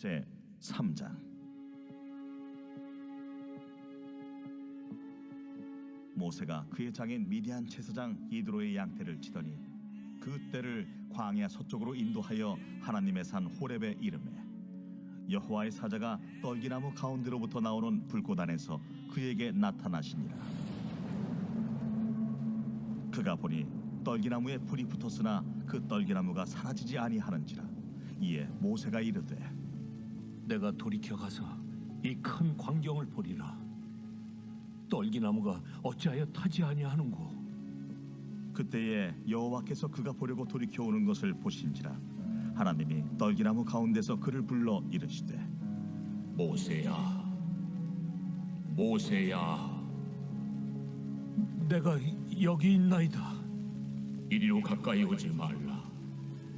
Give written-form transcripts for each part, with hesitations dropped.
모세 3장. 모세가 그의 장인 미디안 제사장 이드로의 양떼를 치더니 그 떼를 광야 서쪽으로 인도하여 하나님의 산 호렙에 이르매 여호와의 사자가 떨기나무 가운데로부터 나오는 불꽃 안에서 그에게 나타나시니라. 그가 보니 떨기나무에 불이 붙었으나 그 떨기나무가 사라지지 아니하는지라. 이에 모세가 이르되 내가 돌이켜 가서 이 큰 광경을 보리라. 떨기나무가 어찌하여 타지 아니하는고. 그때에 여호와께서 그가 보려고 돌이켜 오는 것을 보신지라. 하나님이 떨기나무 가운데서 그를 불러 이르시되 모세야, 모세야. 내가 여기 있나이다. 이리로 가까이 오지 말라.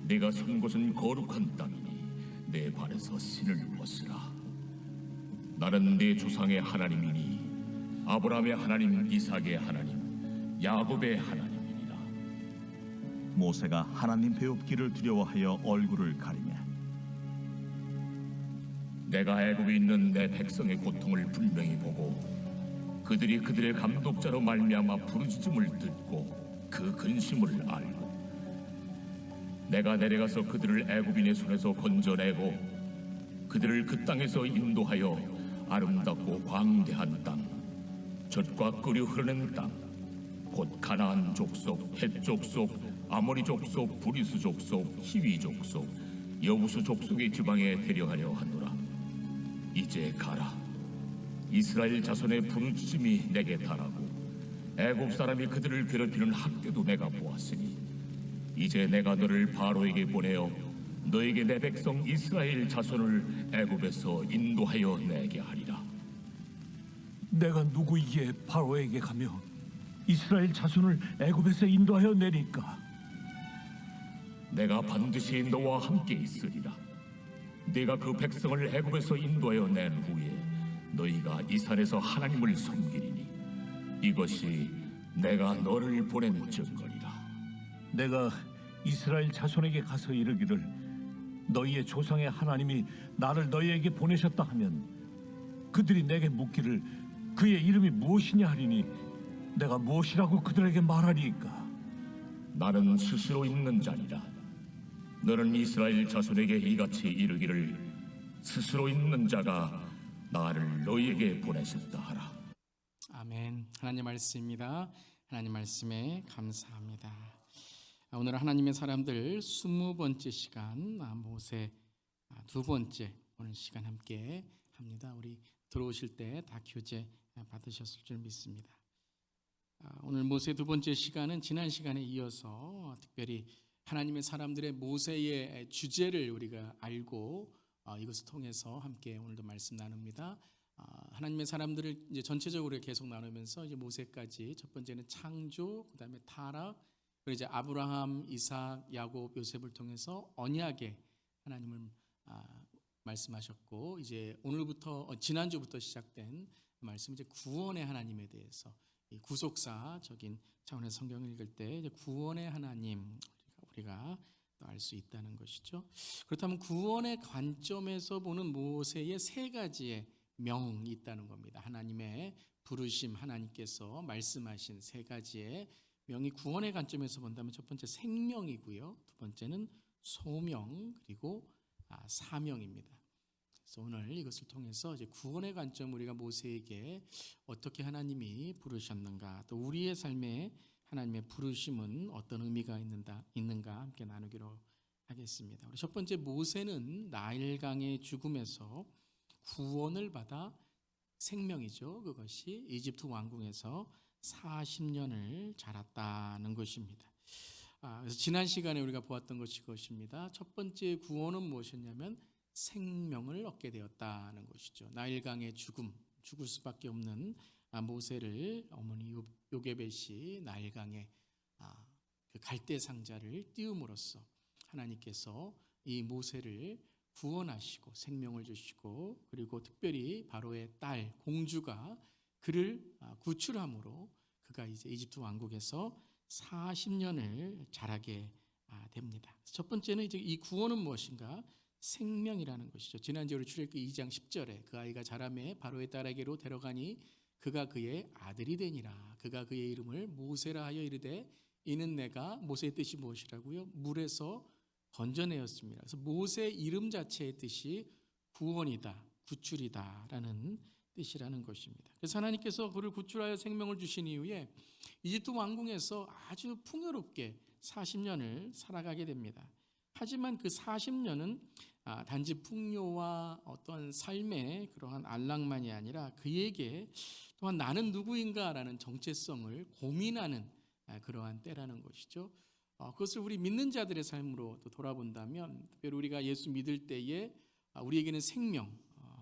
내가 선 곳은 거룩한 땅이니 내 발에서 신을 벗으라. 나는 내 조상의 하나님이니 아브라함의 하나님, 이삭의 하나님, 야곱의 하나님이니라. 모세가 하나님 배웁기를 두려워하여 얼굴을 가리매 내가 애굽에 있는 내 백성의 고통을 분명히 보고 그들이 그들의 감독자로 말미암아 부르짖음을 듣고 그 근심을 알고 내가 내려가서 그들을 애굽인의 손에서 건져내고 그들을 그 땅에서 인도하여 아름답고 광대한 땅, 젖과 끓여 흐르는 땅, 곧 가나안 족속, 헷 족속, 아모리 족속, 브리스 족속, 히위 족속, 여부수 족속의 지방에 데려가려 하노라. 이제 가라. 이스라엘 자손의 부르짖음이 내게 달하고 애굽 사람이 그들을 괴롭히는 학대도 내가 보았으니 이제 내가 너를 바로에게 보내어 너에게 내 백성 이스라엘 자손을 애굽에서 인도하여 내게 하리라. 내가 누구이기에 바로에게 가며 이스라엘 자손을 애굽에서 인도하여 내릴까? 내가 반드시 너와 함께 있으리라. 네가 그 백성을 애굽에서 인도하여 낸 후에 너희가 이 산에서 하나님을 섬기리니 이것이 내가 너를 보낸 증거리라. 내가 이스라엘 자손에게 가서 이르기를 너희의 조상의 하나님이 나를 너희에게 보내셨다 하면 그들이 내게 묻기를 그의 이름이 무엇이냐 하리니 내가 무엇이라고 그들에게 말하리이까? 나는 스스로 있는 자니라. 너는 이스라엘 자손에게 이같이 이르기를 스스로 있는 자가 나를 너희에게 보내셨다 하라. 아멘. 하나님 말씀입니다. 하나님 말씀에 감사합니다. 오늘 하나님의 사람들 20번째 시간 모세 두 번째 오늘 시간 함께 합니다. 우리 들어오실 때 다 교재 받으셨을 줄 믿습니다. 오늘 모세 두 번째 시간은 지난 시간에 이어서 특별히 하나님의 사람들의 모세의 주제를 우리가 알고 이것을 통해서 함께 오늘도 말씀 나눕니다. 하나님의 사람들을 이제 전체적으로 계속 나누면서 이제 모세까지 첫 번째는 창조, 그다음에 타락, 그리고 이제 아브라함, 이삭, 야곱, 요셉을 통해서 언약의 하나님을 말씀하셨고 이제 오늘부터 지난주부터 시작된 말씀 이제 구원의 하나님에 대해서 이 구속사적인 차원의 성경을 읽을 때 이제 구원의 하나님 우리가 알 수 있다는 것이죠. 그렇다면 구원의 관점에서 보는 모세의 세 가지의 명이 있다는 겁니다. 하나님의 부르심, 하나님께서 말씀하신 세 가지의 명이 구원의 관점에서 본다면 첫 번째 생명이고요, 두 번째는 소명, 그리고 사명입니다. 그래서 오늘 이것을 통해서 이제 구원의 관점 우리가 모세에게 어떻게 하나님이 부르셨는가, 또 우리의 삶에 하나님의 부르심은 어떤 의미가 있는가 함께 나누기로 하겠습니다. 우리 첫 번째 모세는 나일강의 죽음에서 구원을 받아 생명이죠. 그것이 이집트 왕궁에서 40년을 자랐다는 것입니다. 그래서 지난 시간에 우리가 보았던 것이 그것입니다. 첫 번째 구원은 무엇이었냐면 생명을 얻게 되었다는 것이죠. 나일강의 죽을 수밖에 없는 모세를 어머니 요게벳이 나일강에 그 갈대 상자를 띄움으로써 하나님께서 이 모세를 구원하시고 생명을 주시고 그리고 특별히 바로의 딸 공주가 그를 구출함으로 그가 이제 이집트 왕국에서 40년을 자라게 됩니다. 첫 번째는 이제 이 구원은 무엇인가? 생명이라는 것이죠. 지난주에 출애굽기 2장 10절에 그 아이가 자라매 바로의 딸에게로 데려가니 그가 그의 아들이 되니라. 그가 그의 이름을 모세라 하여 이르되 이는 내가 모세의 뜻이 무엇이라고요? 물에서 건져내었습니다. 그래서 모세 이름 자체의 뜻이 구원이다, 구출이다라는 뜻이라는 것입니다. 그래서 하나님께서 그를 구출하여 생명을 주신 이후에 이집트 왕궁에서 아주 풍요롭게 40년을 살아가게 됩니다. 하지만 그 40년은 단지 풍요와 어떤 삶의 그러한 안락만이 아니라 그에게 또한 나는 누구인가라는 정체성을 고민하는 그러한 때라는 것이죠. 그것을 우리 믿는 자들의 삶으로 또 돌아본다면, 특별히 우리가 예수 믿을 때에 우리에게는 생명,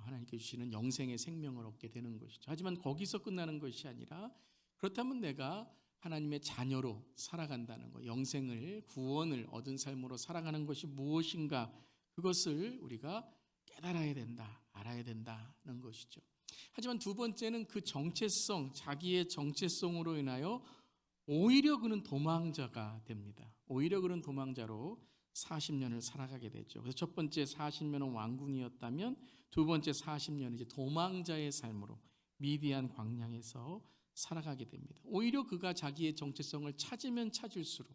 하나님께 주시는 영생의 생명을 얻게 되는 것이죠. 하지만 거기서 끝나는 것이 아니라, 그렇다면 내가 하나님의 자녀로 살아간다는 것, 영생을, 구원을 얻은 삶으로 살아가는 것이 무엇인가, 그것을 우리가 깨달아야 된다, 알아야 된다는 것이죠. 하지만 두 번째는 그 정체성, 자기의 정체성으로 인하여 오히려 그는 도망자가 됩니다. 오히려 그는 도망자로 40년을 살아가게 되죠. 그래서 첫 번째 40년은 왕궁이었다면 두 번째 40년은 이제 도망자의 삶으로 미디안 광야에서 살아가게 됩니다. 오히려 그가 자기의 정체성을 찾으면 찾을수록,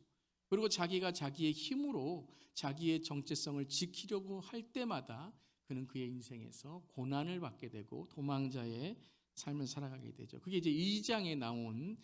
그리고 자기가 자기의 힘으로 자기의 정체성을 지키려고 할 때마다 그는 그의 인생에서 고난을 받게 되고 도망자의 삶을 살아가게 되죠. 그게 이제 2장에 나온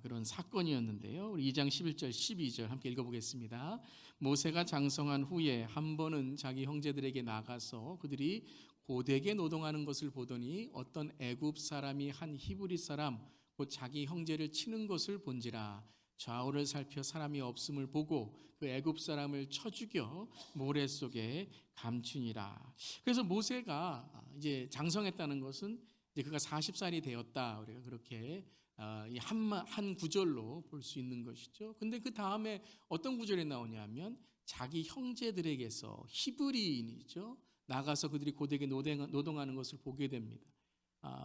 그런 사건이었는데요. 우리 2장 11절 12절 함께 읽어보겠습니다. 모세가 장성한 후에 한 번은 자기 형제들에게 나가서 그들이 고되게 노동하는 것을 보더니 어떤 애굽 사람이 한 히브리 사람 곧 자기 형제를 치는 것을 본지라. 좌우를 살펴 사람이 없음을 보고 그 애굽 사람을 쳐 죽여 모래 속에 감추니라. 그래서 모세가 이제 장성했다는 것은 이제 그가 40살이 되었다, 우리가 그렇게 한 구절로 볼 수 있는 것이죠. 근데 그 다음에 어떤 구절이 나오냐면 자기 형제들에게서, 히브리인이죠, 나가서 그들이 고되게 노동하는 것을 보게 됩니다.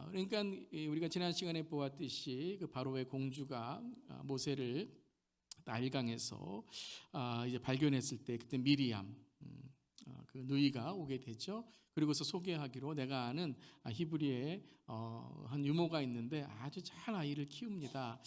그러니까 우리가 지난 시간에 보았듯이 그 바로의 공주가 모세를 나일강에서 이제 발견했을 때 그때 미리암 그 누이가 오게 되죠. 그리고서 소개하기로 내가 아는 히브리의 한 유모가 있는데 아주 잘 아이를 키웁니다.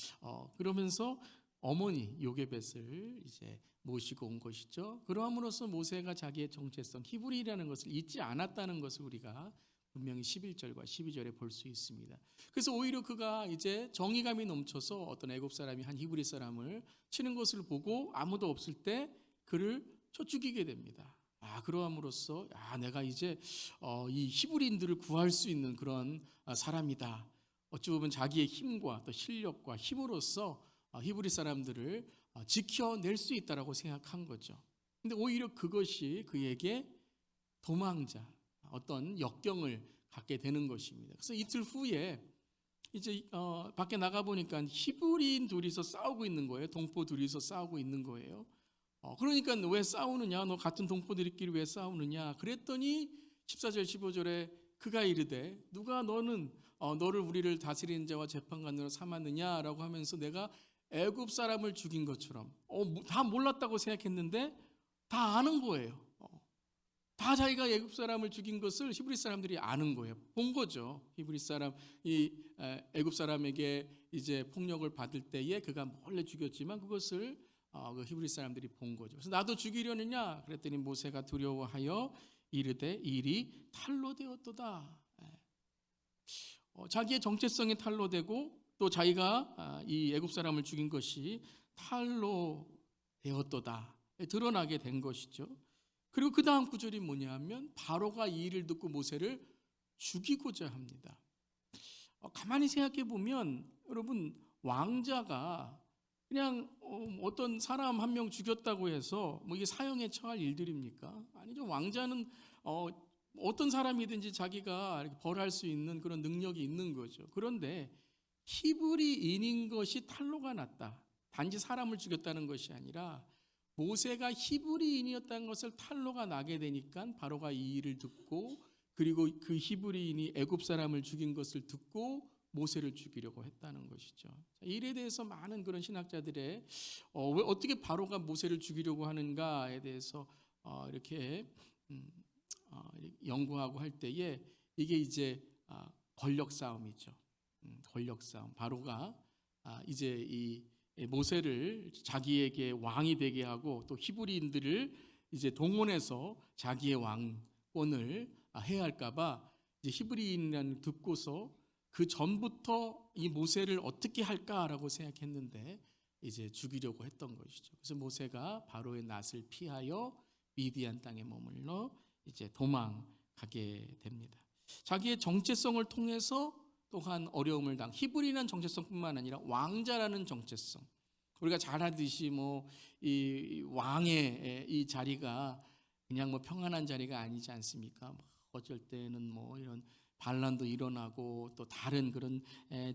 그러면서 어머니 요게벳을 이제 모시고 온 것이죠. 그러함으로써 모세가 자기의 정체성 히브리라는 것을 잊지 않았다는 것을 우리가 분명히 11절과 12절에 볼 수 있습니다. 그래서 오히려 그가 이제 정의감이 넘쳐서 어떤 애굽 사람이 한 히브리 사람을 치는 것을 보고 아무도 없을 때 그를 쳐 죽이게 됩니다. 그러함으로써 내가 이제 이 히브리인들을 구할 수 있는 그런 사람이다. 어찌 보면 자기의 힘과 또 실력과 힘으로써 히브리 사람들을 지켜낼 수 있다라고 생각한 거죠. 근데 오히려 그것이 그에게 도망자, 어떤 역경을 갖게 되는 것입니다. 그래서 이틀 후에 이제 밖에 나가 보니까 히브리인 둘이서 싸우고 있는 거예요. 동포 둘이서 싸우고 있는 거예요. 그러니까 왜 싸우느냐? 너 같은 동포들끼리 왜 싸우느냐? 그랬더니 14절 15절에 그가 이르되 누가 너를 우리를 다스리는 자와 재판관으로 삼았느냐라고 하면서 내가 애굽 사람을 죽인 것처럼 다 몰랐다고 생각했는데 다 아는 거예요. 다 자기가 애굽 사람을 죽인 것을 히브리 사람들이 아는 거예요. 본 거죠. 히브리 사람, 이 애굽 사람에게 이제 폭력을 받을 때에 그가 몰래 죽였지만 그것을 그 히브리 사람들이 본 거죠. 그래서 나도 죽이려느냐? 그랬더니 모세가 두려워하여 이르되 일이 탄로되었도다. 자기의 정체성이 탄로되고 또 자기가 이 애굽 사람을 죽인 것이 탄로되었도다. 드러나게 된 것이죠. 그리고 그 다음 구절이 뭐냐면 바로가 이 일을 듣고 모세를 죽이고자 합니다. 가만히 생각해 보면 여러분, 왕자가 그냥 어떤 사람 한 명 죽였다고 해서 이게 사형에 처할 일들입니까? 아니죠. 왕자는 어떤 사람이든지 자기가 이렇게 벌할 수 있는 그런 능력이 있는 거죠. 그런데 히브리인인 것이 탄로가 났다. 단지 사람을 죽였다는 것이 아니라 모세가 히브리인이었다는 것을 탄로가 나게 되니까 바로가 이 일을 듣고 그리고 그 히브리인이 애굽 사람을 죽인 것을 듣고 모세를 죽이려고 했다는 것이죠. 이 일에 대해서 많은 그런 신학자들의 왜 어떻게 바로가 모세를 죽이려고 하는가에 대해서 이렇게 연구하고 할 때에 이게 이제 권력 싸움이죠. 권력 싸움. 바로가 이제 이 모세를 자기에게 왕이 되게 하고 또 히브리인들을 이제 동원해서 자기의 왕권을 해할까봐 이제 히브리인이라는 듣고서 그 전부터 이 모세를 어떻게 할까라고 생각했는데 이제 죽이려고 했던 것이죠. 그래서 모세가 바로의 낯을 피하여 미디안 땅에 머물러 이제 도망가게 됩니다. 자기의 정체성을 통해서 또한 어려움을 히브리라는 정체성뿐만 아니라 왕자라는 정체성. 우리가 잘 알듯이 이 왕의 이 자리가 그냥 평안한 자리가 아니지 않습니까? 어쩔 때는 이런 반란도 일어나고 또 다른 그런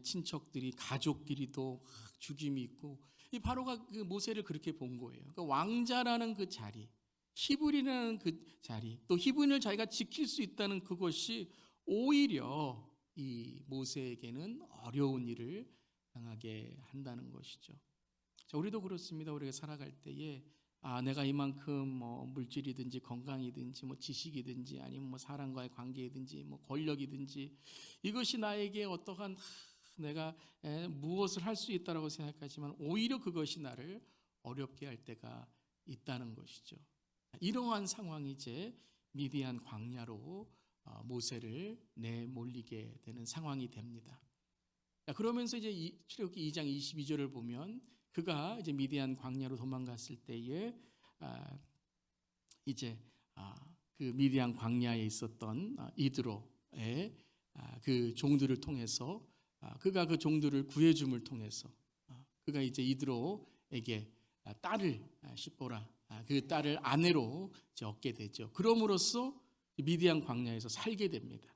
친척들이 가족끼리도 죽임이 있고 이 바로가 그 모세를 그렇게 본 거예요. 그러니까 왕자라는 그 자리, 히브리라는 그 자리, 또 히브리인을 자기가 지킬 수 있다는 그것이 오히려 이 모세에게는 어려운 일을 당하게 한다는 것이죠. 자, 우리도 그렇습니다. 우리가 살아갈 때에 내가 이만큼 물질이든지 건강이든지 지식이든지 아니면 사람과의 관계이든지 권력이든지 이것이 나에게 어떠한 내가 무엇을 할 수 있다라고 생각하지만 오히려 그것이 나를 어렵게 할 때가 있다는 것이죠. 이러한 상황이 이제 미디안 광야로 모세를 내몰리게 되는 상황이 됩니다. 그러면서 이제 출애굽기 2장 22절을 보면 그가 이제 미디안 광야로 도망갔을 때에 이제 그 미디안 광야에 있었던 이드로의 그 종들을 통해서 그가 그 종들을 구해줌을 통해서 그가 이제 이드로에게 딸을 시보라 그 딸을 아내로 이제 얻게 되죠. 그럼으로써 미디안 광야에서 살게 됩니다.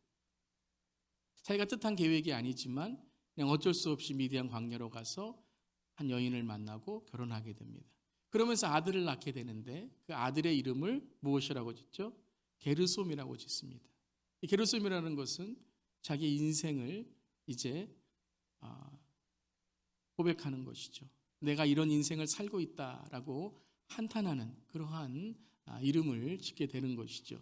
자기가 뜻한 계획이 아니지만 그냥 어쩔 수 없이 미디안 광야로 가서 한 여인을 만나고 결혼하게 됩니다. 그러면서 아들을 낳게 되는데 그 아들의 이름을 무엇이라고 짓죠? 게르솜이라고 짓습니다. 이 게르솜이라는 것은 자기 인생을 이제 고백하는 것이죠. 내가 이런 인생을 살고 있다라고 한탄하는 그러한 이름을 짓게 되는 것이죠.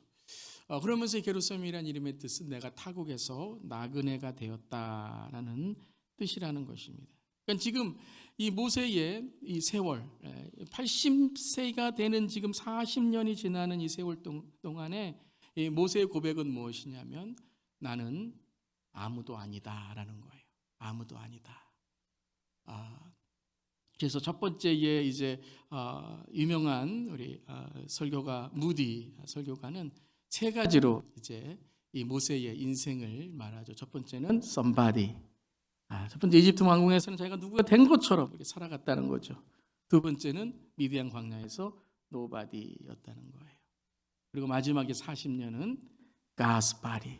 그러면서 게르솜이라는 이름의 뜻은 내가 타국에서 나그네가 되었다라는 뜻이라는 것입니다. 그러니까 지금 이 모세의 이 세월 80세가 되는 지금 40년이 지나는 이 세월 동안에 이 모세의 고백은 무엇이냐면 나는 아무도 아니다라는 거예요. 아무도 아니다. 그래서 첫 번째에 이제 유명한 우리 설교가 무디 설교가는 세 가지로 이제 이 모세의 인생을 말하죠. 첫 번째는 somebody. 첫 번째 이집트 왕궁에서는 자기가 누구가 된 것처럼 이렇게 살아갔다는 거죠. 두 번째는 미디안 광야에서 nobody였다는 거예요. 그리고 마지막에 40년은 God's body.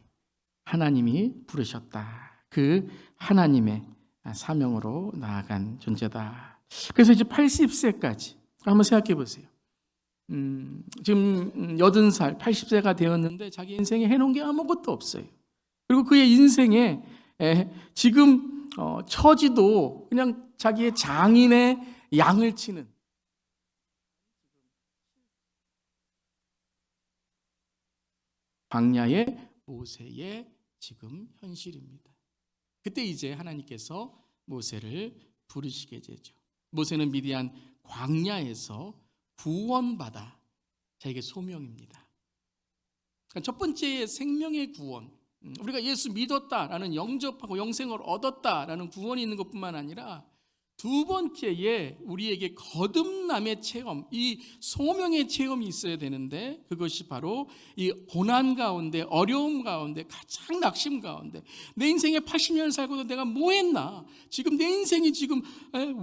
하나님이 부르셨다. 그 하나님의 사명으로 나아간 존재다. 그래서 이제 80세까지 한번 생각해 보세요. 지금 80살, 80세가 되었는데 자기 인생에 해놓은 게 아무것도 없어요. 그리고 그의 인생에 지금 처지도 그냥 자기의 장인의 양을 치는 광야의 모세의 지금 현실입니다. 그때 이제 하나님께서 모세를 부르시게 되죠. 모세는 미디안 광야에서 구원받아 자기의 소명입니다. 그러니까 첫 번째 생명의 구원, 우리가 예수 믿었다라는 영접하고 영생을 얻었다라는 구원이 있는 것뿐만 아니라 두 번째에 우리에게 거듭남의 체험, 이 소명의 체험이 있어야 되는데 그것이 바로 이 고난 가운데 어려움 가운데 가장 낙심 가운데 내 인생에 80년을 살고도 내가 뭐 했나? 지금 내 인생이 지금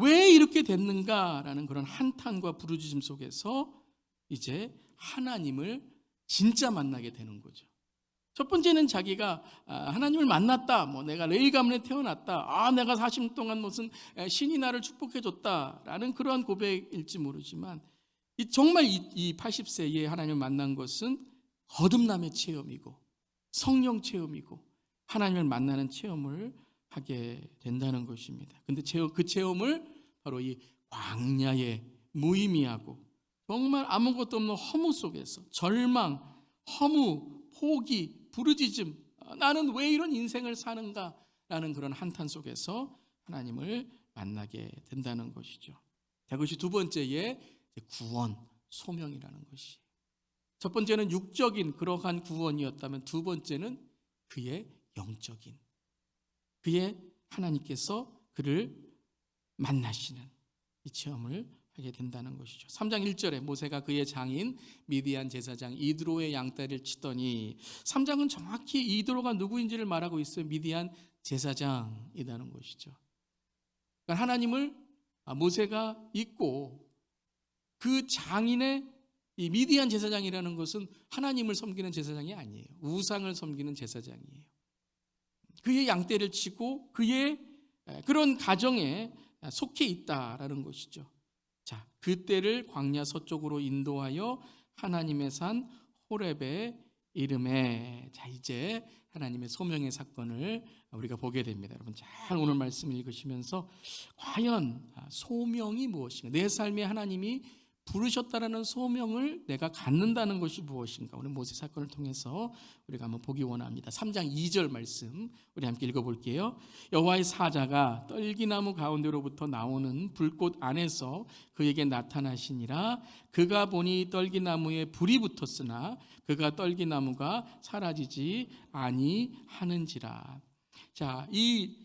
왜 이렇게 됐는가라는 그런 한탄과 부르짖음 속에서 이제 하나님을 진짜 만나게 되는 거죠. 첫 번째는 자기가 하나님을 만났다. 내가 레위 가문에 태어났다. 내가 40년 동안 무슨 신이 나를 축복해 줬다라는 그러한 고백일지 모르지만 정말 이 80세에 하나님을 만난 것은 거듭남의 체험이고 성령 체험이고 하나님을 만나는 체험을 하게 된다는 것입니다. 근데 그 체험을 바로 이 광야에 무의미하고 정말 아무것도 없는 허무 속에서 절망, 허무, 포기, 부르짖음, 나는 왜 이런 인생을 사는가라는 그런 한탄 속에서 하나님을 만나게 된다는 것이죠. 자, 그것이 두 번째의 구원, 소명이라는 것이. 첫 번째는 육적인 그러한 구원이었다면 두 번째는 그의 영적인, 그의 하나님께서 그를 만나시는 이 체험을 하게 된다는 것이죠. 3장 1절에 모세가 그의 장인 미디안 제사장 이드로의 양떼를 치더니, 3장은 정확히 이드로가 누구인지를 말하고 있어요. 미디안 제사장이라는 것이죠. 그러니까 하나님을 모세가 잊고 그 장인의 이 미디안 제사장이라는 것은 하나님을 섬기는 제사장이 아니에요. 우상을 섬기는 제사장이에요. 그의 양떼를 치고 그의 그런 가정에 속해 있다라는 것이죠. 자, 그때를 광야 서쪽으로 인도하여 하나님의 산 호렙에 이름에, 자, 이제 하나님의 소명의 사건을 우리가 보게 됩니다. 여러분 잘 오늘 말씀 읽으시면서 과연 소명이 무엇인가, 내 삶에 하나님이 부르셨다라는 소명을 내가 갖는다는 것이 무엇인가, 오늘 모세 사건을 통해서 우리가 한번 보기 원합니다. 3장 2절 말씀 우리 함께 읽어볼게요. 여호와의 사자가 떨기나무 가운데로부터 나오는 불꽃 안에서 그에게 나타나시니라. 그가 보니 떨기나무에 불이 붙었으나 그가 떨기나무가 사라지지 아니하는지라. 자, 이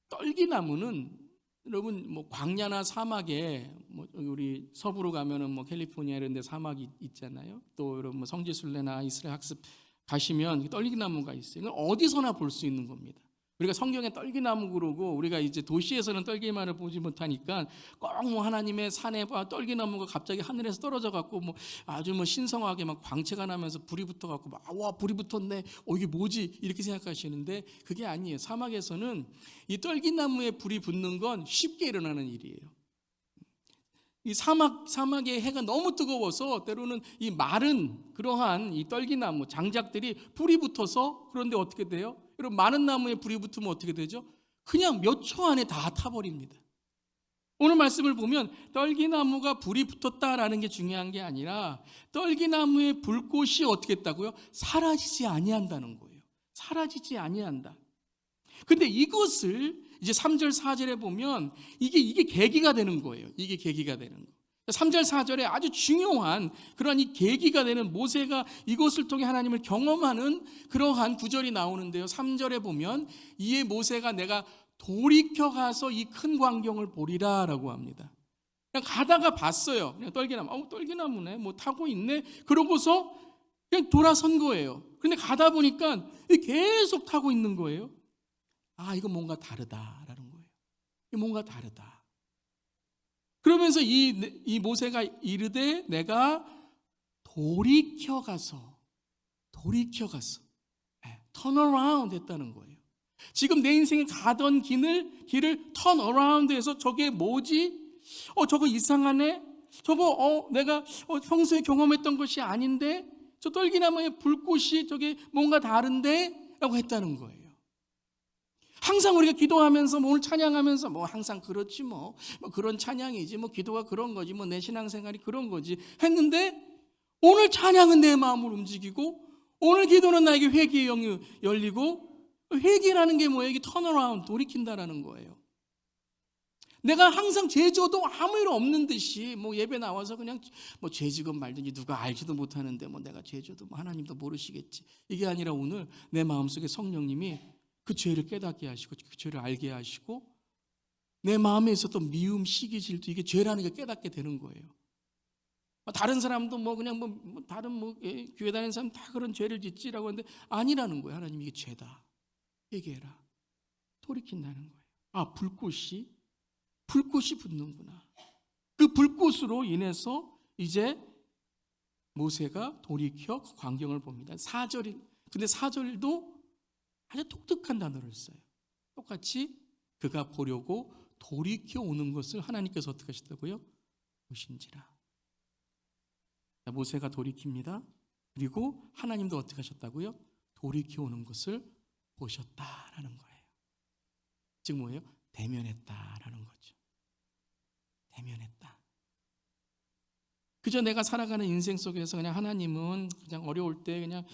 떨기나무는 여러분 뭐 광야나 사막에 뭐 우리 서부로 가면은 뭐 캘리포니아 이런 데 사막이 있잖아요. 또 여러분 뭐 성지순례나 이스라엘 학습 가시면 떨기나무가 있어요. 이건 어디서나 볼 수 있는 겁니다. 우리가 성경에 떨기나무 그러고 우리가 이제 도시에서는 떨기만을 보지 못하니까 꼭 뭐 하나님의 산에 떨기나무가 갑자기 하늘에서 떨어져 갖고 뭐 아주 뭐 신성하게 막 광채가 나면서 불이 붙어 갖고 와 불이 붙었네. 이게 뭐지? 이렇게 생각하시는데 그게 아니에요. 사막에서는 이 떨기나무에 불이 붙는 건 쉽게 일어나는 일이에요. 이 사막의 해가 너무 뜨거워서 때로는 이 마른 그러한 이 떨기나무 장작들이 불이 붙어서, 그런데 어떻게 돼요? 여러분 마른 나무에 불이 붙으면 어떻게 되죠? 그냥 몇 초 안에 다 타버립니다. 오늘 말씀을 보면 떨기나무가 불이 붙었다라는 게 중요한 게 아니라 떨기나무의 불꽃이 어떻게 했다고요? 사라지지 아니한다는 거예요. 사라지지 아니한다. 근데 이것을 이제 3절 4절에 보면 이게 계기가 되는 거예요. 이게 계기가 되는 거. 3절 4절에 아주 중요한 그러한 이 계기가 되는, 모세가 이것을 통해 하나님을 경험하는 그러한 구절이 나오는데요. 3절에 보면 이에 모세가 내가 돌이켜 가서 이 큰 광경을 보리라라고 합니다. 그냥 가다가 봤어요. 그냥 떨기나무, 떨기나무네, 뭐 타고 있네. 그러고서 그냥 돌아선 거예요. 근데 가다 보니까 계속 타고 있는 거예요. 이거 뭔가 다르다라는 거예요. 이거 뭔가 다르다. 그러면서 이 모세가 이르되 내가 돌이켜 가서 turn around 했다는 거예요. 지금 내 인생에 가던 길을 turn around 해서 저게 뭐지? 저거 이상하네? 저거 내가 평소에 경험했던 것이 아닌데? 저 떨기나무의 불꽃이 저게 뭔가 다른데? 라고 했다는 거예요. 항상 우리가 기도하면서 오늘 찬양하면서 항상 그렇지 뭐 그런 찬양이지 뭐 기도가 그런 거지 뭐 내 신앙생활이 그런 거지 했는데, 오늘 찬양은 내 마음을 움직이고 오늘 기도는 나에게 회개의 영이 열리고, 회개라는 게 뭐예요? 이게 턴어라운드, 돌이킨다라는 거예요. 내가 항상 죄져도 아무 일 없는 듯이 예배 나와서 그냥 죄지건 말든지 누가 알지도 못하는데 내가 죄져도 하나님도 모르시겠지, 이게 아니라 오늘 내 마음속에 성령님이 그 죄를 깨닫게 하시고 그 죄를 알게 하시고 내 마음에 있었던 미움, 시기, 질투, 이게 죄라는 게 깨닫게 되는 거예요. 다른 사람도 다른 교회 다니는 사람 다 그런 죄를 짓지라고 하는데 아니라는 거예요. 하나님이 이게 죄다. 회개해라. 돌이킨다는 거예요. 불꽃이 붙는구나. 그 불꽃으로 인해서 이제 모세가 돌이켜 그 광경을 봅니다. 4절이, 근데 4절도 아주 독특한 단어를 써요. 똑같이 그가 보려고 돌이켜 오는 것을 하나님께서 어떻게 하셨다고요? 보신지라. 모세가 돌이킵니다. 그리고 하나님도 어떻게 하셨다고요? 돌이켜 오는 것을 보셨다라는 거예요. 즉 뭐예요? 대면했다라는 거죠. 대면했다. 그저 내가 살아가는 인생 속에서 그냥 하나님은 그냥 어려울 때 그냥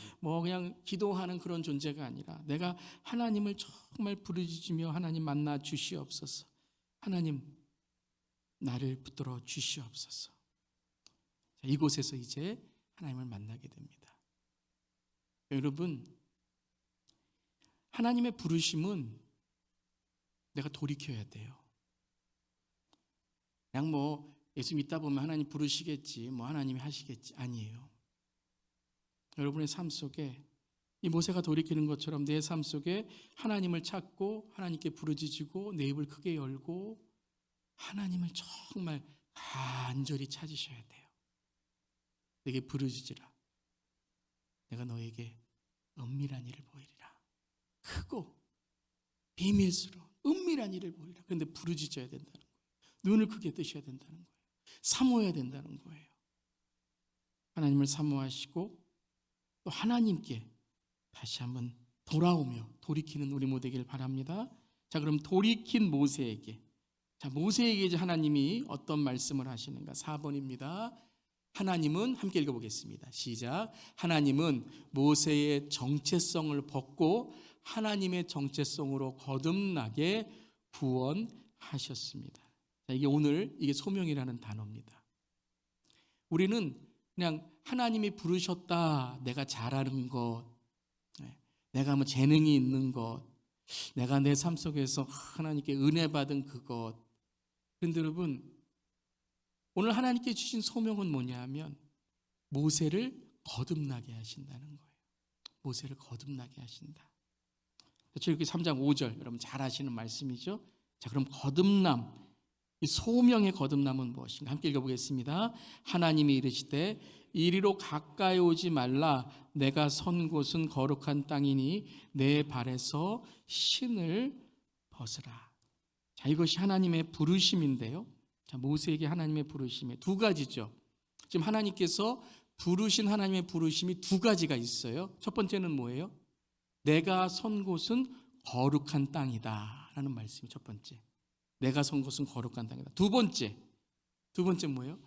기도하는 그런 존재가 아니라 내가 하나님을 정말 부르짖으며 하나님 만나 주시옵소서. 하나님 나를 붙들어 주시옵소서. 이곳에서 이제 하나님을 만나게 됩니다. 여러분, 하나님의 부르심은 내가 돌이켜야 돼요. 그냥 예수 믿다 보면 하나님 부르시겠지, 하나님이 하시겠지. 아니에요. 여러분의 삶 속에 이 모세가 돌이키는 것처럼 내 삶 속에 하나님을 찾고 하나님께 부르짖고 내 입을 크게 열고 하나님을 정말 간절히 찾으셔야 돼요. 내게 부르짖으라. 내가 너에게 은밀한 일을 보이리라. 크고 비밀스러운 은밀한 일을 보이리라. 그런데 부르짖어야 된다는 거예요. 눈을 크게 뜨셔야 된다는 거예요. 사모해야 된다는 거예요. 하나님을 사모하시고 또 하나님께 다시 한번 돌아오며 돌이키는 우리 모두 되길 바랍니다. 자, 그럼 돌이킨 모세에게 이제 하나님이 어떤 말씀을 하시는가? 4번입니다. 하나님은 함께 읽어보겠습니다. 시작. 하나님은 모세의 정체성을 벗고 하나님의 정체성으로 거듭나게 구원하셨습니다. 자, 이게 소명이라는 단어입니다. 우리는 그냥 하나님이 부르셨다, 내가 잘하는 것, 내가 재능이 있는 것, 내가 내 삶 속에서 하나님께 은혜 받은 그것. 그런데 여러분, 오늘 하나님께 주신 소명은 뭐냐면 모세를 거듭나게 하신다는 거예요. 모세를 거듭나게 하신다. 출애굽기 3장 5절, 여러분 잘 아시는 말씀이죠. 자, 그럼 거듭남, 이 소명의 거듭남은 무엇인가? 함께 읽어보겠습니다. 하나님이 이르시되 이리로 가까이 오지 말라. 내가 선 곳은 거룩한 땅이니 내 발에서 신을 벗으라. 자, 이것이 하나님의 부르심인데요. 자, 모세에게 하나님의 부르심이 두 가지죠. 지금 하나님께서 부르신 하나님의 부르심이 두 가지가 있어요. 첫 번째는 뭐예요? 내가 선 곳은 거룩한 땅이다 라는 말씀이 첫 번째. 내가 선 곳은 거룩한 땅이다. 두 번째 뭐예요?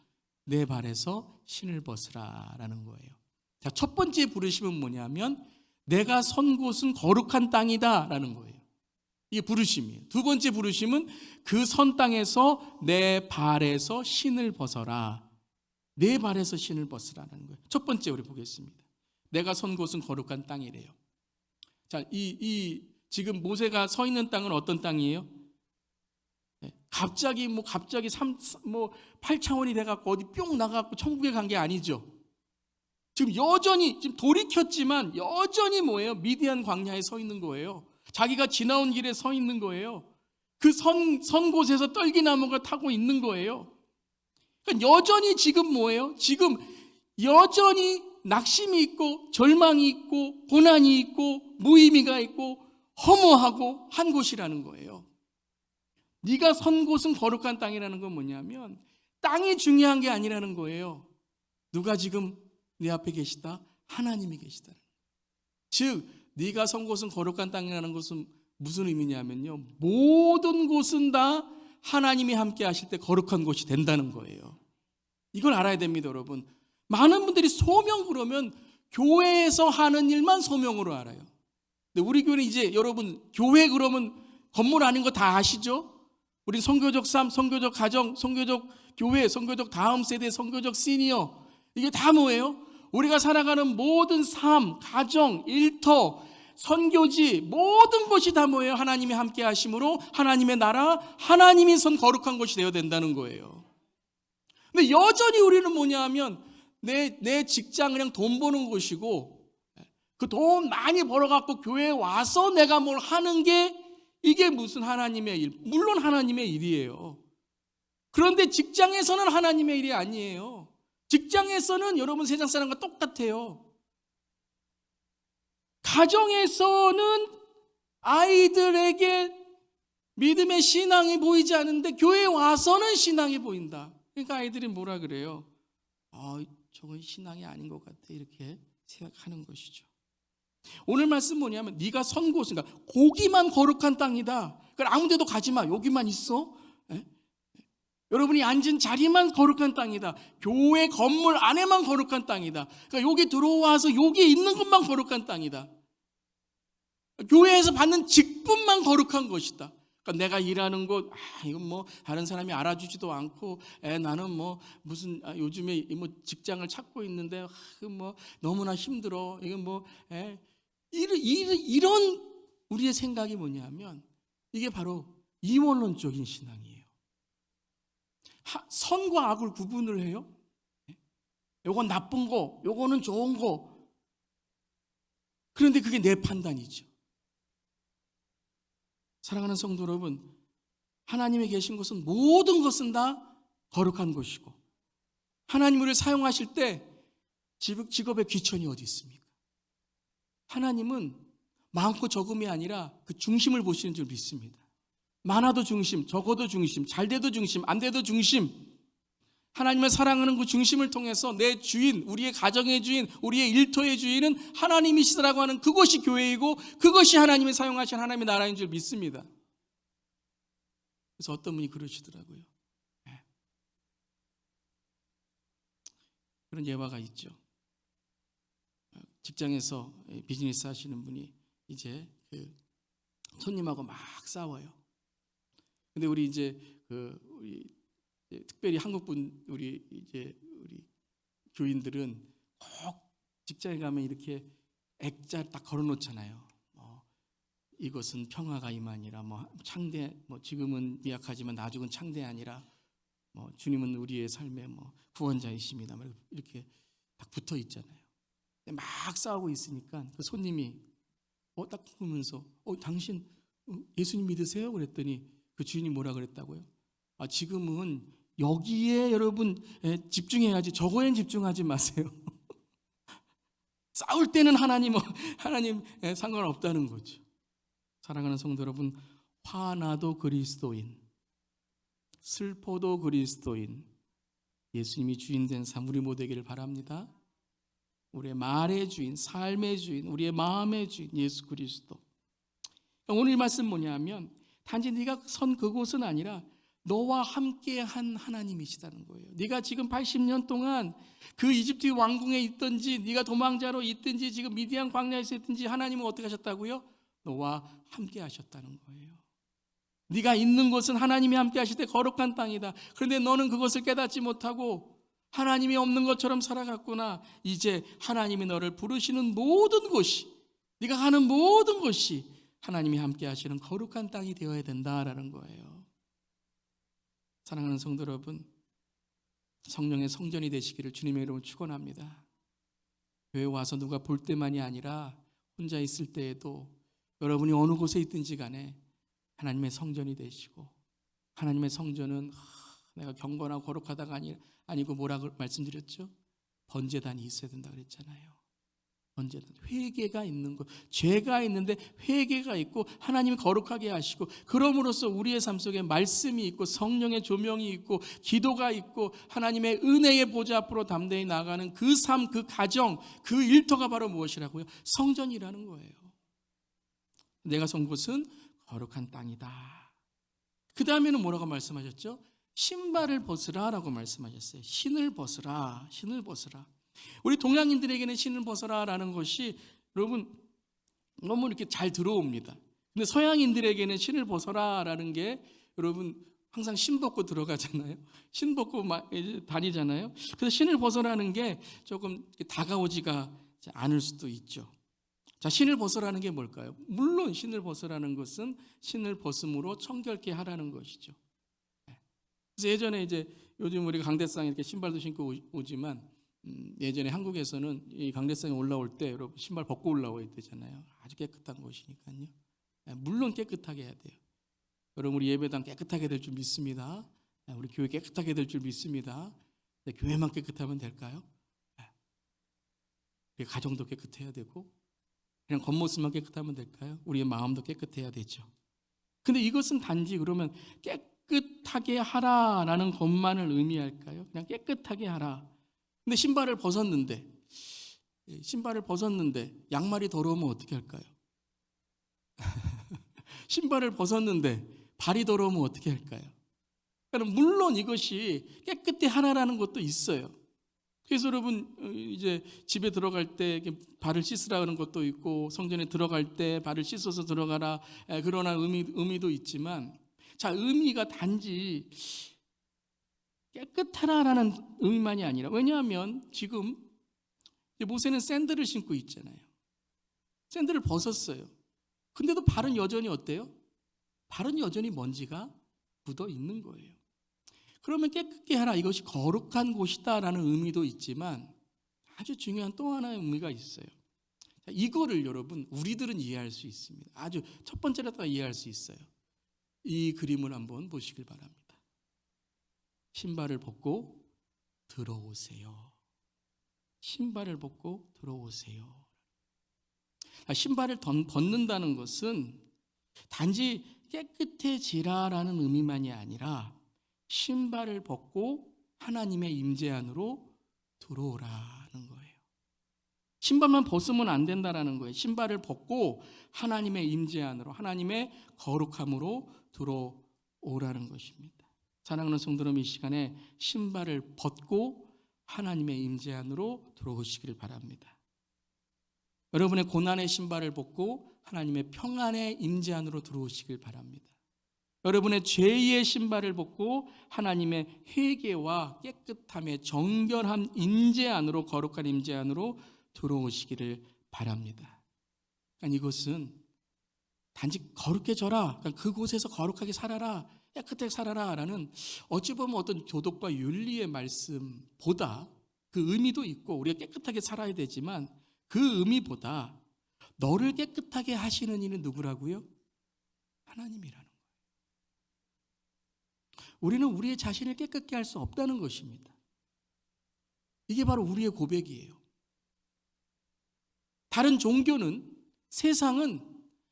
내 발에서 신을 벗으라 라는 거예요. 자, 첫 번째 부르심은 뭐냐면 내가 선 곳은 거룩한 땅이다 라는 거예요. 이게 부르심이에요. 두 번째 부르심은 그 선 땅에서 내 발에서 신을 벗어라. 내 발에서 신을 벗으라는 거예요. 첫 번째 우리 보겠습니다. 내가 선 곳은 거룩한 땅이래요. 자, 지금 모세가 서 있는 땅은 어떤 땅이에요? 갑자기 8차원이 돼갖고 어디 뿅 나가갖고 천국에 간 게 아니죠. 지금 여전히 돌이켰지만 여전히 뭐예요? 미디안 광야에 서 있는 거예요. 자기가 지나온 길에 서 있는 거예요. 그 선 곳에서 떨기나무가 타고 있는 거예요. 그러니까 여전히 지금 뭐예요? 지금 여전히 낙심이 있고 절망이 있고 고난이 있고 무의미가 있고 허무하고 한 곳이라는 거예요. 네가 선 곳은 거룩한 땅이라는 건 뭐냐면 땅이 중요한 게 아니라는 거예요. 누가 지금 네 앞에 계시다? 하나님이 계시다. 즉 네가 선 곳은 거룩한 땅이라는 것은 무슨 의미냐면요, 모든 곳은 다 하나님이 함께 하실 때 거룩한 곳이 된다는 거예요. 이걸 알아야 됩니다, 여러분. 많은 분들이 소명 그러면 교회에서 하는 일만 소명으로 알아요. 근데 우리 교회는 이제 여러분 교회 그러면 건물 아닌 거 다 아시죠? 우리 선교적 삶, 선교적 가정, 선교적 교회, 선교적 다음 세대, 선교적 시니어, 이게 다 뭐예요? 우리가 살아가는 모든 삶, 가정, 일터, 선교지, 모든 것이 다 뭐예요? 하나님이 함께 하심으로 하나님의 나라, 하나님이 선 거룩한 곳이 되어야 된다는 거예요. 근데 여전히 우리는 뭐냐 하면 내 직장 그냥 돈 버는 곳이고 그 돈 많이 벌어갖고 교회에 와서 내가 뭘 하는 게 이게 무슨 하나님의 일? 물론 하나님의 일이에요. 그런데 직장에서는 하나님의 일이 아니에요. 직장에서는 여러분 세상 사람과 똑같아요. 가정에서는 아이들에게 믿음의 신앙이 보이지 않는데 교회에 와서는 신앙이 보인다. 그러니까 아이들이 뭐라 그래요? 저건 신앙이 아닌 것 같아, 이렇게 생각하는 것이죠. 오늘 말씀 뭐냐면 네가 선 곳은, 그러니까 고기만 거룩한 땅이다. 그러니까 아무 데도 가지 마. 여기만 있어. 여러분이 앉은 자리만 거룩한 땅이다. 교회 건물 안에만 거룩한 땅이다. 그러니까 여기 들어와서 여기 있는 것만 거룩한 땅이다. 교회에서 받는 직분만 거룩한 것이다. 그러니까 내가 일하는 곳, 이건 뭐 다른 사람이 알아주지도 않고, 나는 뭐 무슨 요즘에 뭐 직장을 찾고 있는데, 뭐 너무나 힘들어. 이건 뭐 이런 우리의 생각이 뭐냐면 이게 바로 이원론적인 신앙이에요. 선과 악을 구분을 해요. 요건 나쁜 거, 요거는 좋은 거. 그런데 그게 내 판단이죠. 사랑하는 성도 여러분, 하나님이 계신 곳은 모든 것은 다 거룩한 것이고, 하나님 우리를 사용하실 때 직업의 귀천이 어디 있습니까? 하나님은 많고 적음이 아니라 그 중심을 보시는 줄 믿습니다. 많아도 중심, 적어도 중심, 잘 돼도 중심, 안 돼도 중심. 하나님을 사랑하는 그 중심을 통해서 내 주인, 우리의 가정의 주인, 우리의 일터의 주인은 하나님이시라고 하는 그것이 교회이고, 그것이 하나님이 사용하신 하나님의 나라인 줄 믿습니다. 그래서 어떤 분이 그러시더라고요. 그런 예화가 있죠. 직장에서 비즈니스 하시는 분이 이제 그 손님하고 막 싸워요. 근데 우리 특별히 한국분 우리 교인들은 꼭 직장에 가면 이렇게 액자 딱 걸어놓잖아요. 이것은 평화가 임하니라, 창대, 지금은 미약하지만 나중은 창대하니라, 주님은 우리의 삶의 구원자이십니다. 이렇게 딱 붙어 있잖아요. 막 싸우고 있으니까 그 손님이 딱 보면서 당신 예수님 믿으세요? 그랬더니 그 주인이 뭐라 그랬다고요? 지금은 여기에 여러분 집중해야지, 저거엔 집중하지 마세요. 싸울 때는 하나님 상관없다는 거죠. 사랑하는 성도 여러분, 화나도 그리스도인, 슬퍼도 그리스도인, 예수님이 주인 된 삶 우리 모두 되기를 바랍니다. 우리의 말의 주인, 삶의 주인, 우리의 마음의 주인 예수 그리스도. 오늘 말씀 뭐냐면 단지 네가 선 그곳은 아니라 너와 함께한 하나님이시다는 거예요. 네가 지금 80년 동안 그 이집트 왕궁에 있든지, 네가 도망자로 있든지, 지금 미디안 광야에서 있든지, 하나님은 어떻게 하셨다고요? 너와 함께 하셨다는 거예요. 네가 있는 곳은 하나님이 함께 하실 때 거룩한 땅이다. 그런데 너는 그것을 깨닫지 못하고 하나님이 없는 것처럼 살아갔구나. 이제 하나님이 너를 부르시는 모든 곳이, 네가 가는 모든 곳이 하나님이 함께 하시는 거룩한 땅이 되어야 된다라는 거예요. 사랑하는 성도 여러분, 성령의 성전이 되시기를 주님의 이름으로 축원합니다. 교회 와서 누가 볼 때만이 아니라 혼자 있을 때에도 여러분이 어느 곳에 있든지 간에 하나님의 성전이 되시고, 하나님의 성전은 내가 경건하고 거룩하다가 아니고 뭐라고 말씀드렸죠? 번제단이 있어야 된다 그랬잖아요. 번제단, 회개가 있는 것, 죄가 있는데 회개가 있고 하나님이 거룩하게 하시고, 그럼으로써 우리의 삶 속에 말씀이 있고 성령의 조명이 있고 기도가 있고 하나님의 은혜의 보좌 앞으로 담대히 나아가는 그 삶, 그 가정, 그 일터가 바로 무엇이라고요? 성전이라는 거예요. 내가 선 곳은 거룩한 땅이다. 그 다음에는 뭐라고 말씀하셨죠? 신발을 벗으라라고 말씀하셨어요. 신을 벗으라, 신을 벗으라. 우리 동양인들에게는 신을 벗어라라는 것이 여러분 너무 이렇게 잘 들어옵니다. 근데 서양인들에게는 신을 벗어라라는 게 여러분 항상 신 벗고 들어가잖아요. 신 벗고 다니잖아요. 그래서 신을 벗어라는 게 조금 다가오지가 않을 수도 있죠. 자, 신을 벗어라는 게 뭘까요? 물론 신을 벗어라는 것은 신을 벗음으로 청결케 하라는 것이죠. 그래서 예전에 요즘 우리가 강대상에 이렇게 신발도 신고 오지만 예전에 한국에서는 이 강대상에 올라올 때 여러분 신발 벗고 올라와야 되잖아요. 아주 깨끗한 곳이니까요. 물론 깨끗하게 해야 돼요. 여러분 우리 예배당 깨끗하게 될 줄 믿습니다. 우리 교회 깨끗하게 될 줄 믿습니다. 근데 교회만 깨끗하면 될까요? 우리 가정도 깨끗해야 되고 그냥 겉모습만 깨끗하면 될까요? 우리의 마음도 깨끗해야 되죠. 근데 이것은 단지 그러면 깨끗하게 하라라는 것만을 의미할까요? 그냥 깨끗하게 하라. 근데 신발을 벗었는데 양말이 더러우면 어떻게 할까요? 신발을 벗었는데 발이 더러우면 어떻게 할까요? 그러니까 물론 이것이 깨끗이 하라라는 것도 있어요. 그래서 여러분 이제 집에 들어갈 때 이렇게 발을 씻으라는 것도 있고 성전에 들어갈 때 발을 씻어서 들어가라 그러나 의미도 있지만 자 의미가 단지 깨끗하라라는 의미만이 아니라 왜냐하면 지금 모세는 샌들을 신고 있잖아요. 샌들을 벗었어요. 근데도 발은 여전히 어때요? 발은 여전히 먼지가 묻어 있는 거예요. 그러면 깨끗게 하라 이것이 거룩한 곳이다라는 의미도 있지만 아주 중요한 또 하나의 의미가 있어요. 이거를 여러분 우리들은 이해할 수 있습니다. 아주 첫 번째로 이해할 수 있어요. 이 그림을 한번 보시길 바랍니다. 신발을 벗고 들어오세요. 신발을 벗고 들어오세요. 신발을 벗는다는 것은 단지 깨끗해지라라는 의미만이 아니라 신발을 벗고 하나님의 임재 안으로 들어오라는 거예요. 신발만 벗으면 안 된다라는 거예요. 신발을 벗고 하나님의 임재 안으로 하나님의 거룩함으로 들어오라는 것입니다. 사랑하는 성도 여러분, 이 시간에 신발을 벗고 하나님의 임재 안으로 들어오시기를 바랍니다. 여러분의 고난의 신발을 벗고 하나님의 평안의 임재 안으로 들어오시길 바랍니다. 여러분의 죄의 신발을 벗고 하나님의 회개와 깨끗함의 정결한 임재 안으로 거룩한 임재 안으로 들어오시기를 바랍니다. 그러니까 이것은 단지 거룩해져라, 그러니까 그곳에서 거룩하게 살아라, 깨끗하게 살아라 라는 어찌 보면 어떤 교독과 윤리의 말씀보다 그 의미도 있고 우리가 깨끗하게 살아야 되지만 그 의미보다 너를 깨끗하게 하시는 이는 누구라고요? 하나님이라는 거예요. 우리는 우리의 자신을 깨끗게 할 수 없다는 것입니다. 이게 바로 우리의 고백이에요. 다른 종교는 세상은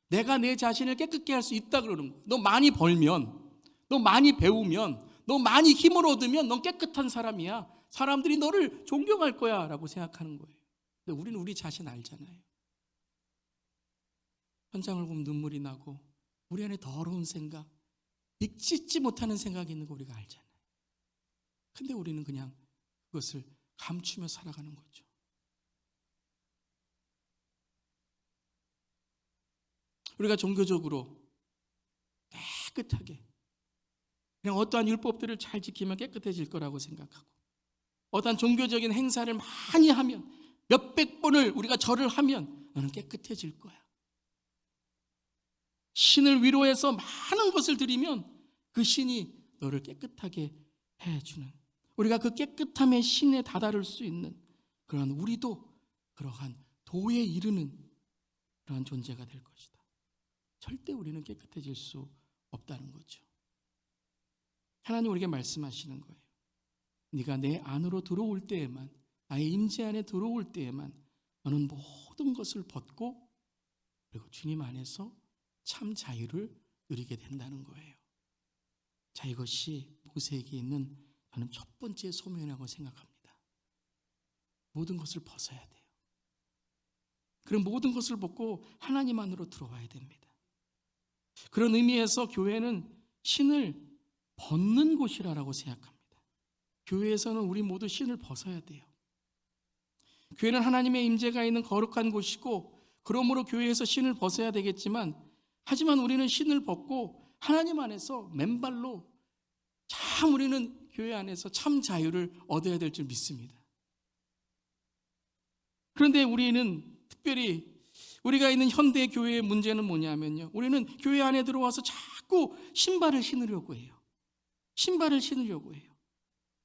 내가 내 자신을 깨끗게 할 수 있다 그러는 거예요. 너 많이 벌면, 너 많이 배우면, 너 많이 힘을 얻으면 넌 깨끗한 사람이야. 사람들이 너를 존경할 거야 라고 생각하는 거예요. 근데 우리는 우리 자신 알잖아요. 현장을 보면 눈물이 나고 우리 안에 더러운 생각, 씻지 못하는 생각이 있는 거 우리가 알잖아요. 근데 우리는 그냥 그것을 감추며 살아가는 거죠. 우리가 종교적으로 깨끗하게 그냥 어떠한 율법들을 잘 지키면 깨끗해질 거라고 생각하고 어떠한 종교적인 행사를 많이 하면 몇백 번을 우리가 절을 하면 너는 깨끗해질 거야. 신을 위로해서 많은 것을 드리면 그 신이 너를 깨끗하게 해주는 우리가 그 깨끗함의 신에 다다를 수 있는 그러한 우리도 그러한 도에 이르는 그러한 존재가 될 것이다. 절대 우리는 깨끗해질 수 없다는 거죠. 하나님 우리에게 말씀하시는 거예요. 네가 내 안으로 들어올 때에만 나의 임재 안에 들어올 때에만 너는 모든 것을 벗고 그리고 주님 안에서 참 자유를 누리게 된다는 거예요. 자, 이것이 모세에게 있는 저는 첫 번째 소명이라고 생각합니다. 모든 것을 벗어야 돼요. 그럼 모든 것을 벗고 하나님 안으로 들어와야 됩니다. 그런 의미에서 교회는 신을 벗는 곳이라고 생각합니다. 교회에서는 우리 모두 신을 벗어야 돼요. 교회는 하나님의 임재가 있는 거룩한 곳이고 그러므로 교회에서 신을 벗어야 되겠지만 하지만 우리는 신을 벗고 하나님 안에서 맨발로 참 우리는 교회 안에서 참 자유를 얻어야 될 줄 믿습니다. 그런데 우리는 특별히 우리가 있는 현대 교회의 문제는 뭐냐면요. 우리는 교회 안에 들어와서 자꾸 신발을 신으려고 해요. 신발을 신으려고 해요.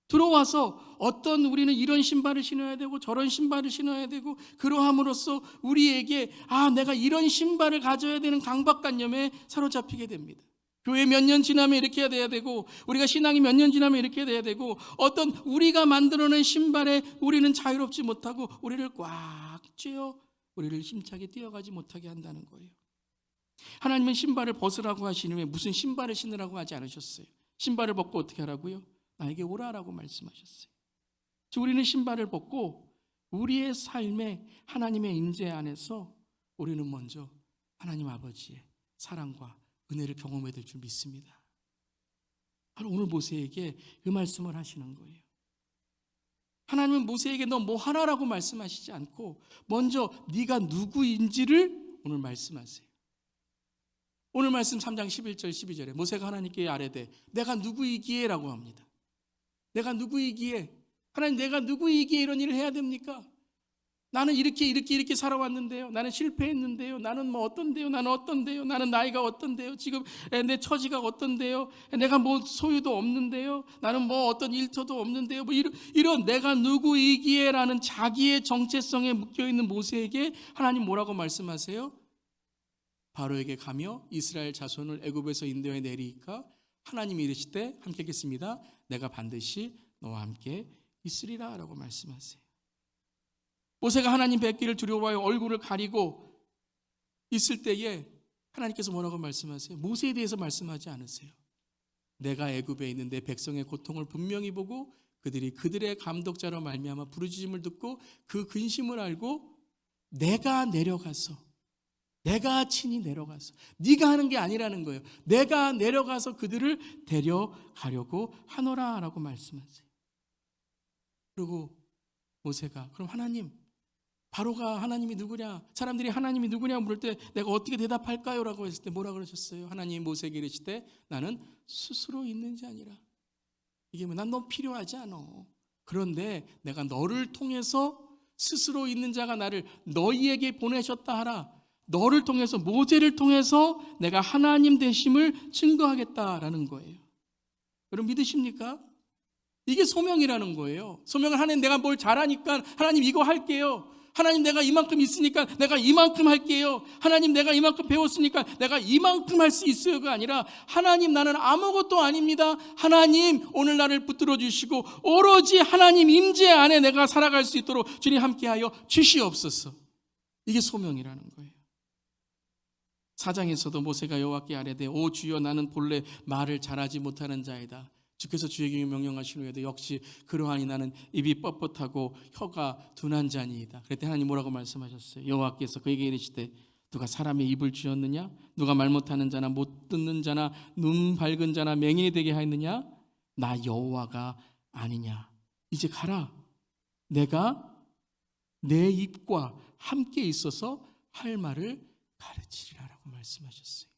들어와서 어떤 우리는 이런 신발을 신어야 되고 저런 신발을 신어야 되고 그러함으로써 우리에게 내가 이런 신발을 가져야 되는 강박관념에 사로잡히게 됩니다. 교회 몇 년 지나면 이렇게 돼야 되고 우리가 신앙이 몇 년 지나면 이렇게 돼야 되고 어떤 우리가 만들어낸 신발에 우리는 자유롭지 못하고 우리를 꽉 쥐어 우리를 힘차게 뛰어가지 못하게 한다는 거예요. 하나님은 신발을 벗으라고 하시니 왜 무슨 신발을 신으라고 하지 않으셨어요? 신발을 벗고 어떻게 하라고요? 나에게 오라라고 말씀하셨어요. 우리는 신발을 벗고 우리의 삶에 하나님의 임재 안에서 우리는 먼저 하나님 아버지의 사랑과 은혜를 경험해야 될 줄 믿습니다. 바로 오늘 모세에게 그 말씀을 하시는 거예요. 하나님은 모세에게 너 뭐 하라라고 말씀하시지 않고 먼저 네가 누구인지를 오늘 말씀하세요. 오늘 말씀 3장 11절 12절에 모세가 하나님께 아뢰되 내가 누구이기에 라고 합니다. 내가 누구이기에, 하나님 내가 누구이기에 이런 일을 해야 됩니까? 나는 이렇게 살아왔는데요. 나는 실패했는데요. 나는 뭐 어떤데요. 나는 어떤데요. 나는 나이가 어떤데요. 지금 내 처지가 어떤데요. 내가 뭐 소유도 없는데요. 나는 뭐 어떤 일터도 없는데요. 뭐 이런 내가 누구이기에라는 자기의 정체성에 묶여있는 모세에게 하나님 뭐라고 말씀하세요? 바로에게 가며 이스라엘 자손을 애굽에서 인도해 내리니까 하나님이 이르시되 함께 하겠습니다. 내가 반드시 너와 함께 있으리라 라고 말씀하세요. 모세가 하나님 뵙기를 두려워하여 얼굴을 가리고 있을 때에 하나님께서 뭐라고 말씀하세요? 모세에 대해서 말씀하지 않으세요. 내가 애굽에 있는 내 백성의 고통을 분명히 보고 그들이 그들의 감독자로 말미암아 부르짖음을 듣고 그 근심을 알고 내가 친히 내려가서 네가 하는 게 아니라는 거예요. 내가 내려가서 그들을 데려가려고 하노라 라고 말씀하세요. 그리고 모세가 그럼 하나님, 바로가 하나님이 누구냐, 사람들이 하나님이 누구냐 물을 때 내가 어떻게 대답할까요? 라고 했을 때 뭐라 그러셨어요? 하나님 모세에게 이르시되 나는 스스로 있는 자 아니라, 이게 난 너 필요하지 않아. 그런데 내가 너를 통해서 스스로 있는 자가 나를 너희에게 보내셨다 하라. 너를 통해서, 모세를 통해서 내가 하나님 되심을 증거하겠다라는 거예요. 여러분 믿으십니까? 이게 소명이라는 거예요. 소명은 하나님 내가 뭘 잘하니까 하나님 이거 할게요. 하나님 내가 이만큼 있으니까 내가 이만큼 할게요. 하나님 내가 이만큼 배웠으니까 내가 이만큼 할 수 있어요가 아니라 하나님 나는 아무것도 아닙니다. 하나님 오늘 나를 붙들어 주시고 오로지 하나님 임재 안에 내가 살아갈 수 있도록 주님 함께하여 주시옵소서. 이게 소명이라는 거예요. 사장에서도 모세가 여호와께 아뢰되 오 주여 나는 본래 말을 잘하지 못하는 자이다. 주께서 주에게 명령하신 후에도 역시 그러하니 나는 입이 뻣뻣하고 혀가 둔한 자니이다. 그랬더니 하나님 뭐라고 말씀하셨어요? 여호와께서 그에게 이르시되 누가 사람의 입을 쥐었느냐? 누가 말 못하는 자나 못 듣는 자나 눈 밝은 자나 맹인이 되게 하였느냐? 나 여호와가 아니냐? 이제 가라. 내가 내 입과 함께 있어서 할 말을 가르치리라라고 말씀하셨어요.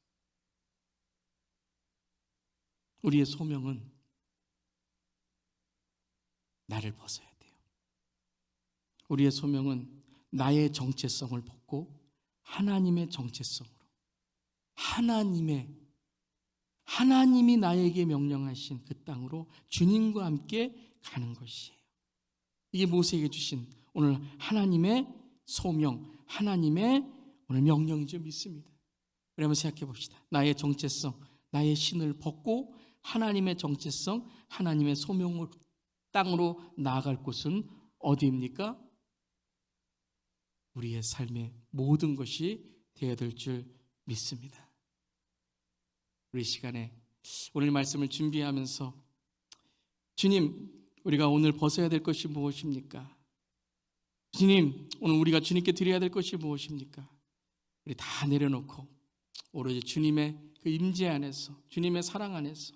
우리의 소명은 나를 벗어야 돼요. 우리의 소명은 나의 정체성을 벗고 하나님의 정체성으로, 하나님이 나에게 명령하신 그 땅으로 주님과 함께 가는 것이에요. 이게 모세에게 주신 오늘 하나님의 소명, 하나님의 오늘 명령인 줄 믿습니다. 그러면 생각해 봅시다. 나의 정체성, 나의 신을 벗고 하나님의 정체성, 하나님의 소명을 땅으로 나아갈 곳은 어디입니까? 우리의 삶의 모든 것이 되어야 될 줄 믿습니다. 우리 시간에 오늘 말씀을 준비하면서 주님, 우리가 오늘 벗어야 될 것이 무엇입니까? 주님, 오늘 우리가 주님께 드려야 될 것이 무엇입니까? 우리 다 내려놓고 오로지 주님의 그 임재 안에서, 주님의 사랑 안에서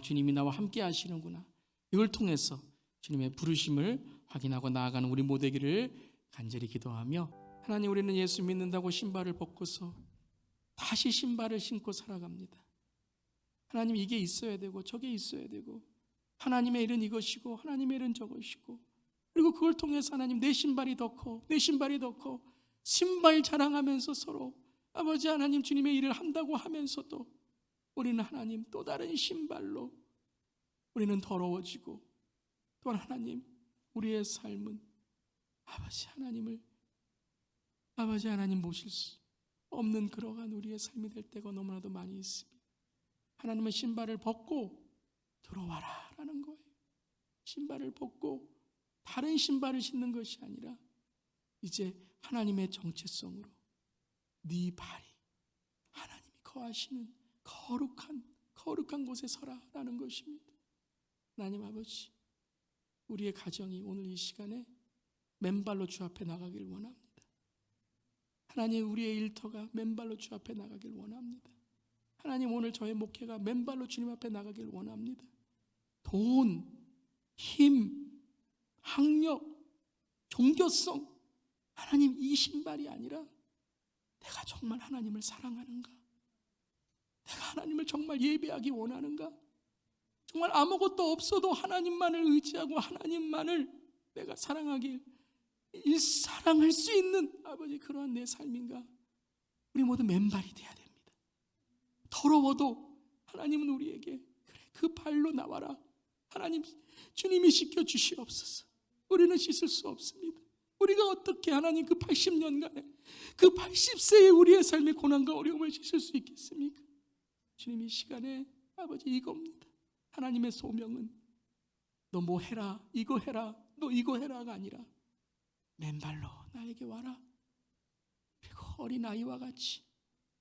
주님이 나와 함께 하시는구나, 이걸 통해서 주님의 부르심을 확인하고 나아가는 우리 모두 되기를 간절히 기도하며, 하나님 우리는 예수 믿는다고 신발을 벗고서 다시 신발을 신고 살아갑니다. 하나님 이게 있어야 되고 저게 있어야 되고, 하나님의 일은 이것이고 하나님의 일은 저것이고, 그리고 그걸 통해서 하나님 내 신발이 더 커, 내 신발이 더 커, 신발 자랑하면서 서로 아버지 하나님 주님의 일을 한다고 하면서도 우리는 하나님 또 다른 신발로 우리는 더러워지고, 또한 하나님 우리의 삶은 아버지 하나님 모실 수 없는 그러한 우리의 삶이 될 때가 너무나도 많이 있습니다. 하나님의 신발을 벗고 들어와라 라는 거예요. 신발을 벗고 다른 신발을 신는 것이 아니라 이제 하나님의 정체성으로 네 발이 하나님이 거하시는 거룩한 곳에 서라 라는 것입니다. 하나님 아버지, 우리의 가정이 오늘 이 시간에 맨발로 주 앞에 나가길 원합니다. 하나님 우리의 일터가 맨발로 주 앞에 나가길 원합니다. 하나님, 오늘 저의 목회가 맨발로 주님 앞에 나가길 원합니다. 돈, 힘, 학력, 종교성, 하나님, 이 신발이 아니라 내가 정말 하나님을 사랑하는가? 내가 하나님을 정말 예배하기 원하는가? 정말 아무것도 없어도 하나님만을 의지하고 하나님만을 내가 사랑할 수 있는 아버지, 그러한 내 삶인가? 우리 모두 맨발이 돼야 됩니다. 더러워도 하나님은 우리에게 그래, 그 발로 나와라. 하나님, 주님이 씻겨 주시옵소서. 우리는 씻을 수 없습니다. 우리가 어떻게 하나님 그 80년간에 그 80세의 우리의 삶의 고난과 어려움을 씻을 수 있겠습니까? 주님, 이 시간에 아버지, 이겁니다. 하나님의 소명은 너 뭐 해라, 이거 해라, 너 이거 해라가 아니라 맨발로 나에게 와라. 그리고 어린아이와 같이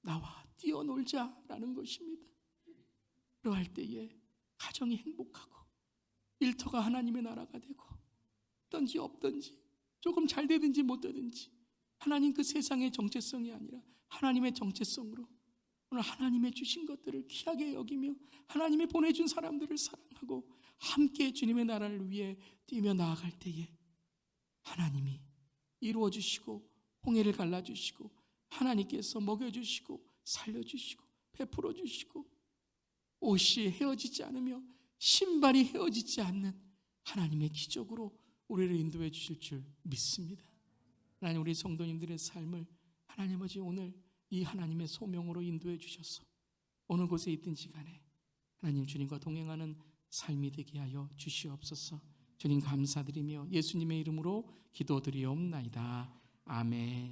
나와 뛰어놀자라는 것입니다. 그러할 때에 가정이 행복하고 일터가 하나님의 나라가 되고, 있든지 없든지, 조금 잘 되든지 못 되든지, 하나님 그 세상의 정체성이 아니라 하나님의 정체성으로 오늘 하나님의 주신 것들을 귀하게 여기며 하나님이 보내준 사람들을 사랑하고 함께 주님의 나라를 위해 뛰며 나아갈 때에 하나님이 이루어주시고 홍해를 갈라주시고 하나님께서 먹여주시고 살려주시고 베풀어주시고 옷이 헤어지지 않으며 신발이 헤어지지 않는 하나님의 기적으로 우리를 인도해 주실 줄 믿습니다. 하나님, 우리 성도님들의 삶을 하나님 아버지, 오늘 이 하나님의 소명으로 인도해 주셔서 어느 곳에 있든지 간에 하나님 주님과 동행하는 삶이 되게 하여 주시옵소서. 주님 감사드리며 예수님의 이름으로 기도드리옵나이다. 아멘.